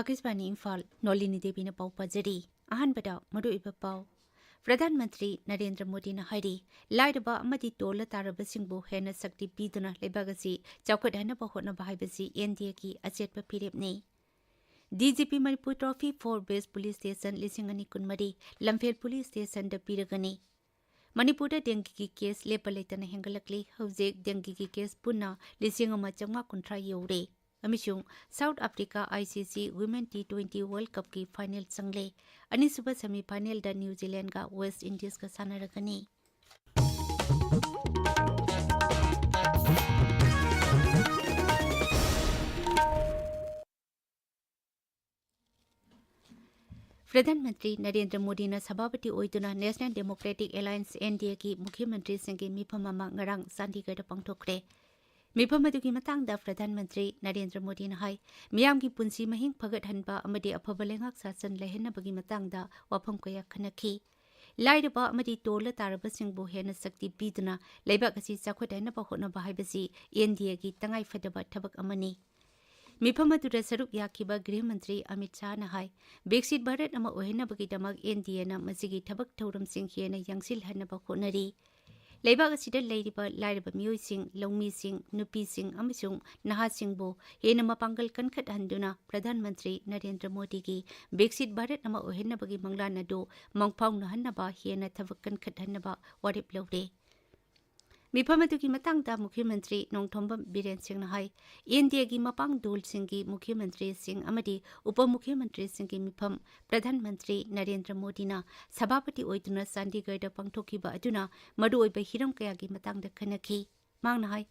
आकाशवाणी इम्फाल नोलिनी देवी ने पाउ पजरी अहनबदा मरुइबा पाउ प्रधानमंत्री नरेंद्र मोदी ने हाइरी लाइरबा अमदी तोल तारबसिंगबु हेना शक्ति पीदुना लेबागसी चौकटहनबा होनबा हाइबसी एनडीए की अचेतपा फिरेपने DGP Manipur trophy 4 best police station लिसिंगनी कुनमरी लम्फेल पुलिस स्टेशन द पीरगनी मणिपुर डेंगी की केस लेपा लेतना हेंगलकली हौजेक डेंगी की केस पुन्ना लिसिंग अमा चंगा कुंट्रा यौरे अमिशुंग South Africa ICC women T20 World Cup की फाइनल संगले अनिसुबा सेमीफाइनल द न्यूजीलैंड का वेस्ट इंडीज का सानरगनी प्रधानमंत्री नरेंद्र मोदी ने सभापति ओइदुना नेशनल डेमोक्रेटिक अलायंस एनडीए की मुख्यमंत्री सिंह मिफम अमा ngarang चंडीगढ़ पांगथोखरे मिफम अदुगी मतंगदा प्रधानमंत्री नरेंद्र मोदी ने हाई मियाम की पुंसी महिंग फगटहनबा अमदी अफब लेंगाक शासन लेहनबगी मतंगदा वाफम कया खनखी लाइरबा अमदी तोल तारबसिंगबु हेना शक्ति पीदुना लेबाक असि चाखोदहनबा होनबा हाइबसी एनडीए की तंगाई फदबा थबक अमनी मिफम अदुदा सरुक याखिबा गृह मंत्री अमित शाह ने हाई विकसित भारत अमा ओहेनबगीदमक एनडीए ना मसिगी थबक थौरमसिंग हेना यंगसिलहनबा होनरी लेबाक असिदा लेरिबा लाइरबा मियोइसिंग लौमीसिंग नुपीसिंग अमसुंग नहासिंगबो हेना मपांगल कनखटहनदुना प्रधानमंत्री नरेंद्र मोदी की विकसित भारत अमा ओहेनबगी मंगलान अदु मंगफाउनहनबा हेना थबक कनखटहनबा वारिप लौरे मिफम अदुगी मतंगदा मुख्यमंत्री नोंगथोंबम बीरेन सिंह हाई एनडीए की मपांग दोल सिंह की मुख्यमंत्री सिंह अमदी उप मुख्यमंत्री सिंह की मिफम प्रधानमंत्री नरेंद्र मोदी ना सभापति ओइदुना चंडीगढ़ पांगथोखिबा अदुना मरुओइबा हिरम कयागी मतंगदा खनखी मांगना हाई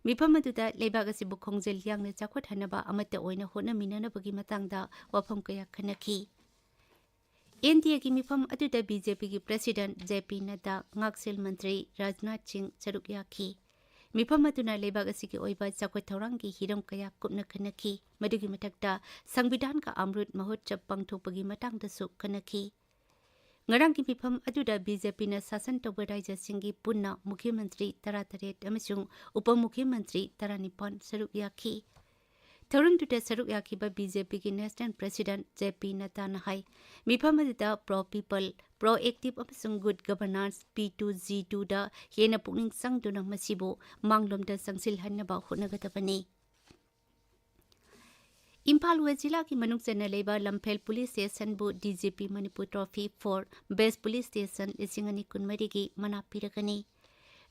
मिफम अदुदा लेबाक असिबु खोंजेल यांगना चाखोदहनबा अमत्ता ओइना होनमिननबगी मतंगदा वाफम कया खनखी एनडीए की मिफम अदुदा बीजेपी की प्रेसिडेंट जेपी नड्डा ngaksil मंत्री राजनाथ सिंह सरुक याखी मिफम अदुना लेबाक असिगी ओइबा चाखोद थौरांगी हिरम कया कुपना खनखी मदुगी मथक्ता संविधान का अमृत महोत्सव पांगथोकपगी मतंगदसु खनखी ngarang की मिफम अदुदा बीजेपी ना शासन तौबा राज्यसिंगी पुन्ना मुख्यमंत्री 38 अमसुंग उप मुख्यमंत्री 39 सरुक याखी थौरंगदुदा सरुक याखिबा बीजेपी की नेशनल प्रेसिडेंट जेपी नड्डा ने हाई मिफम अदुदा प्रो पीपल प्रो एक्टिव अमसुंग गुड गवर्नेंस P2G2 दा हेना पुनिंग संगदुना मसिबो मांगलोमदा संगसिलहनबा होनगदबनी इम्फाल वेस्ट जिला की मनुक चेन्नई लेबा लम्फेल पुलिस स्टेशन बु DGP Manipur trophy 4 best police station लिसिंगनी कुनमरी की मना पिरगनी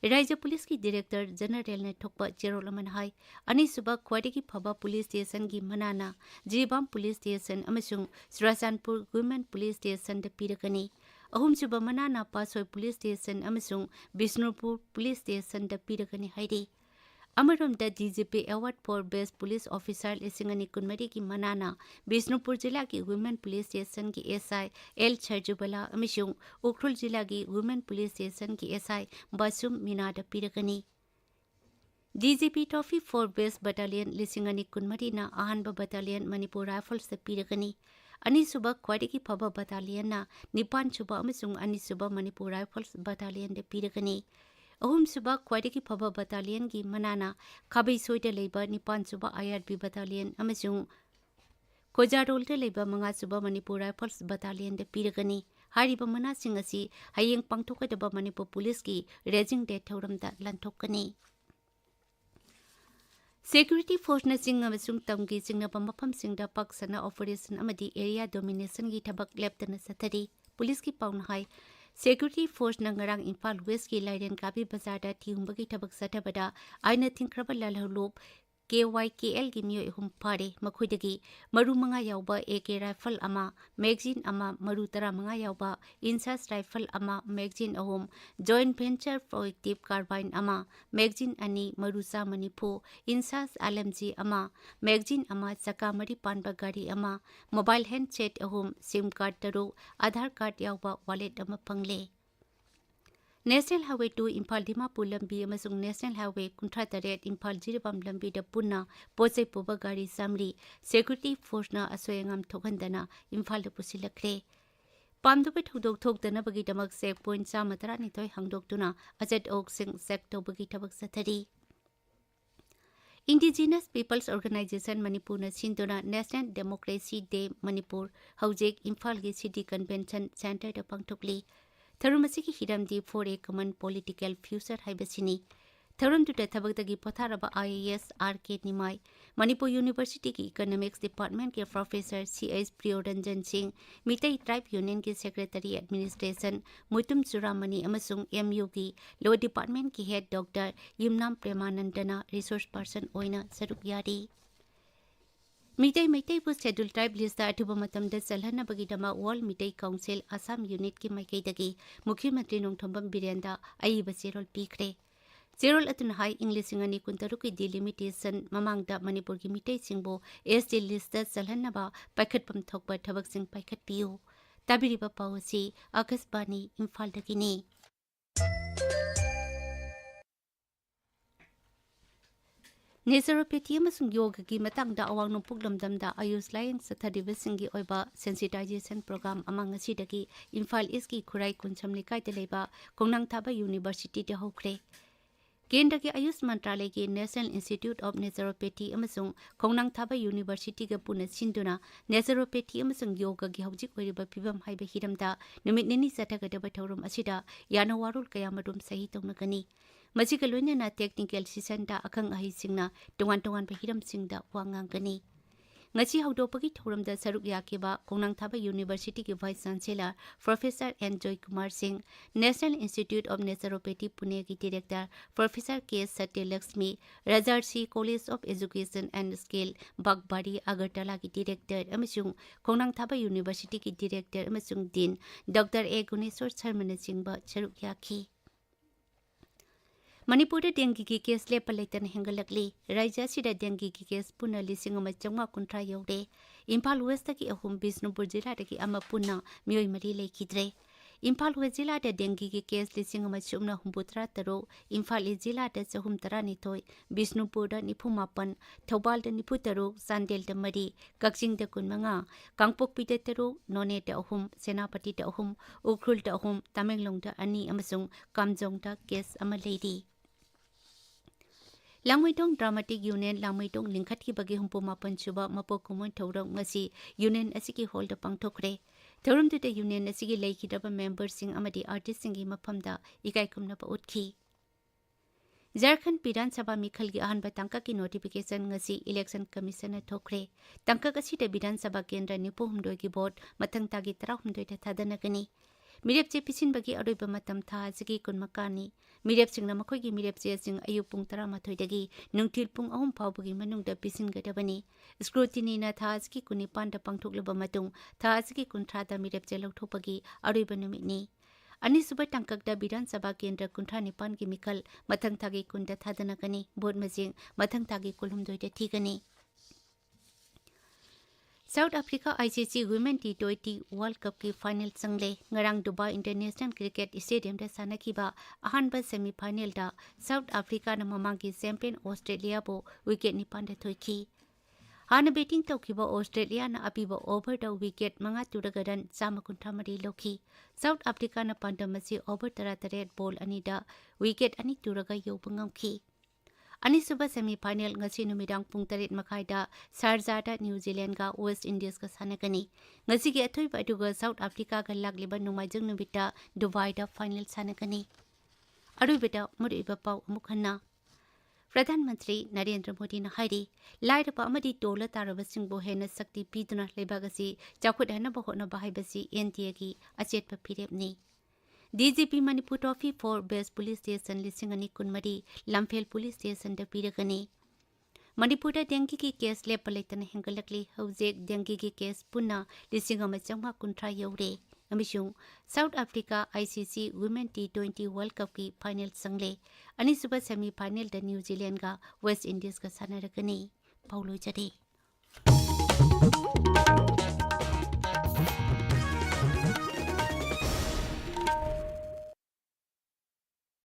राज्य पुलिस की डायरेक्टर जनरल ने थोकपा जेरोल अमन हाई अनिसुबा ख्वाइदगी फबा पुलिस स्टेशन की मनाना जीबाम पुलिस स्टेशन अमसुंग सुरासानपुर वुमेन पुलिस स्टेशन द पिरगनी अहुमसुबा मनाना पासोय पुलिस स्टेशन अमसुंग बिष्णुपुर पुलिस स्टेशन द पिरगनी हाइरी अमरमदा DGP award for best police officer लिसिंगनी कुनमरी की मनाना बिष्णुपुर जिला की वुमेन पुलिस स्टेशन की एसआई एल छरजुबला अमिशुंग उखरुल जिला की वुमेन पुलिस स्टेशन की एसआई बासुम मीनाद पिरगनी डीजीपी ट्रॉफी 4 बेस्ट बटालियन लिसिंगनी कुनमरी ना अहानबा बटालियन मणिपुर राइफल्स द पिरगनी अनिसुबा ख्वाइदगी फबा बटालियन ना निपान सुबा अमिशुंग अनिसुबा मणिपुर राइफल्स बटालियन द पिरगनी अहुम सुबह ख्वाइदगी फबा बटालियन की मनाना खाबई सोइदा लेबा निपान सुबह आईआरबी बटालियन अमसुंग कोजारोलदा लेबा मंगा सुबह मणिपुर राइफल्स बटालियन द पिरगनी हारिबा मनासिंग असि हयेंग पांगथोकदबा मणिपुर पुलिस की रेजिंग डे थौरमदा लांथोकनी सिक्योरिटी फोर्स न सिंग अमसुंग तमगी सिंगनबा मफमसिंगदा पक्सना ऑपरेशन अमदी एरिया डोमिनेशन की थबक लेप्तना सथरी पुलिस की पाउन हाई सिक्योरिटी फोर्स नंगरांग इम्फाल वेस्ट की लाइरेन काबी बाजार थिंबगी थबक सथबदा आइना थिंख्रबा लालहलोप KYKL की मियोय हुम फारे मखुदगी मरु मंगा यावबा AK राइफल अमा मैगजीन अमा मरु तरा मंगा यावबा इंसास राइफल अमा मैगजीन अहोम जॉइंट वेंचर प्रोएक्टिव कार्बाइन अमा मैगजीन अनि मरुसा मणिपु इंसास LMG अमा मैगजीन अमा चका मरी पानबा गाड़ी अमा मोबाइल हैंडसेट अहोम सिम कार्ड तरो आधार कार्ड यावबा वॉलेट अमा फंगले नेशनल हाईवे 2 इम्फाल दिमापुर लंबी अमसुंग नेशनल हाईवे 38 इम्फाल जिरिबाम लंबी द पुन्ना पोचे पुबा गाड़ी सामरी सिक्योरिटी फोर्स ना असोयंगम थोगंदना Imphal the पुसिलखरे पामदुबे थौदोक थोकदनबगी Damak check point 112 हांगदोक्तुना Ajay okay Singh check तौबगी थबक सथरी Indigenous Peoples Organization Manipurna Sinduna National Democracy Day Manipur Haujek Imphal gi City Convention Center da pangthokli Tharumasi ki hiramdi for a common political future haibasini Tharum to the Tabagdagi Potharaba IAS RK Nimai Manipur University ki Economics Department ke Professor C.S. Priyoranjan Singh Midday Tribe Union ki Secretary Administration Mutum Suramani amasung MU ki Law Department ki Head Dr. Yimnam Premanandana Resource Person Oina Saruk Yari Midday bu Scheduled Tribe List da atuba matamda salhana bagidama World Midday Council Assam Unit ki maikaidagi Mukhyamantri Nongthombam Birenda Aiba Zerol Pikre Zerol atun high English ingani kuntaru ki delimitation mamangda Manipur ki Midday singbo SD list da salhana ba paikhatpam thokba thabak sing paikhat piu tabiriba pawasi Akasbani Imphal dagini Naturopathy amasung yoga ki matangda awang numpuk lamdamda ayus layang sathadibasingi oiba sensitization program amang asidagi Imphal East ki Khurai Kuncham Likai teleba Kongnang Thaba University de hokre Kendra ki Ayush Mantralay ki National Institute of Naturopathy amasung Kongnang Thaba University ga puna sinduna Naturopathy amasung yoga gi hawjik oiriba phibam haiba hiramda numit nini sathagadaba thaurum asida yana warul kaya madum sahi tongna Masiga loina technical season da akang ahi singna tungan pa hiram singda wangang gani. Ngasi haudopagi thoram da saruk yakiba Kongnang Thaba University ki Vice Chancellor Professor N. Joy Kumar Singh, National Institute of Naturopathy Pune ki Director Professor K. Satya Lakshmi, Rajarsi College of Education and Skill Bagbari Agartala ki Director amasung Kongnang Thaba University ki Director amasung Dean Dr. A. Guneshwar Sharma Singh ba saruk yaki. Manipur dengue ki case lepalaitan hengalakli raija sida dengue ki case puna lising ama changma kuntra yaude Imphal West ki ahum Bisnupur jila ki ama puna mioi mari lekhidre Imphal West jila da dengue ki case lising ama chumna humbutra taro Imphal East jila da chahum tarani thoi Bisnupur da nipumapan Thobal da niputaro Sandel da mari Kakching da kunmanga Kangpokpi da taro None da ahum Senapati da ahum Ukhrul da ahum Tamenglong da ani amasung Kamjong da case ama lady Langmaitong Dramatic Union Langmaitong Lingkhat ki bagi humpu mapan chuba mapo kumon thorong ngasi Union asiki hold da pangthokre thorum de Union asiki leiki daba member sing amadi artist singi maphamda ikai kumna pa utkhi Jharkhand Vidhan Sabha Mikhal gi ahan batangka ki notification ngasi Election Commission thokre tangka kasi de Vidhan Sabha Kendra nipu humdoi ki vote mathang tagi tara humdoi ta thadana gani Mirep che pisin bagi aroiba matam tha sigi kunmakani Mirep singna makhoi gi mirep che sing ayuk pung 13 dagi nungthil pung 3 phawbagi manungda pisin gadabani scrutiny na tha sigi kuni panda pangthoklaba matung tha sigi kunthra da mirep che lokthopagi aroiba numitni Anisuba tangkakda Vidhan Sabha Kendra kunthra nipan gi mikal mathang thagi kunda thadana kani board majing mathang thagi kulhum doida thigani South Africa ICC Women T20 World Cup ki final sangle ngarang Dubai International Cricket Stadium da sanakiba ahanba semi final da South Africa na mamang ki champion Australia bo wicket nipan da thoiki hana batting tawkiba Australia na apiba over da wicket manga turagadan sama kunthamari lokhi South Africa na pandamasi over 38 ball ani da wicket ani turaga yobangam Anisuba semi-final ngasi numidang pung 8 makaida Sharjah da New Zealand ga West Indies ka sanagani. Ngasi gi athoy ba aduga South Africa ga lagliba numaijung numita Dubai da final sanagani. Aru beta muri ba pau mukhanna. Pradhan Mantri Narendra Modi na hairi laira pa amadi tola taraba singbo hena sakti piduna lebagasi chakhut hana ba hona ba haibasi NTA gi achet pa phirepni. DGP Manipur Trophy for Best Police Station Lisingani Kunmari Lamphel Police Station da piragani Manipur da dengue ki case lepalaitan hengalakli haujek dengue ki case punna lisingama changma kunthra yaure amishung South Africa ICC Women T20 World Cup ki final sangle ani suba semi final da New Zealand ga West Indies ka sanaragani Paulo Jade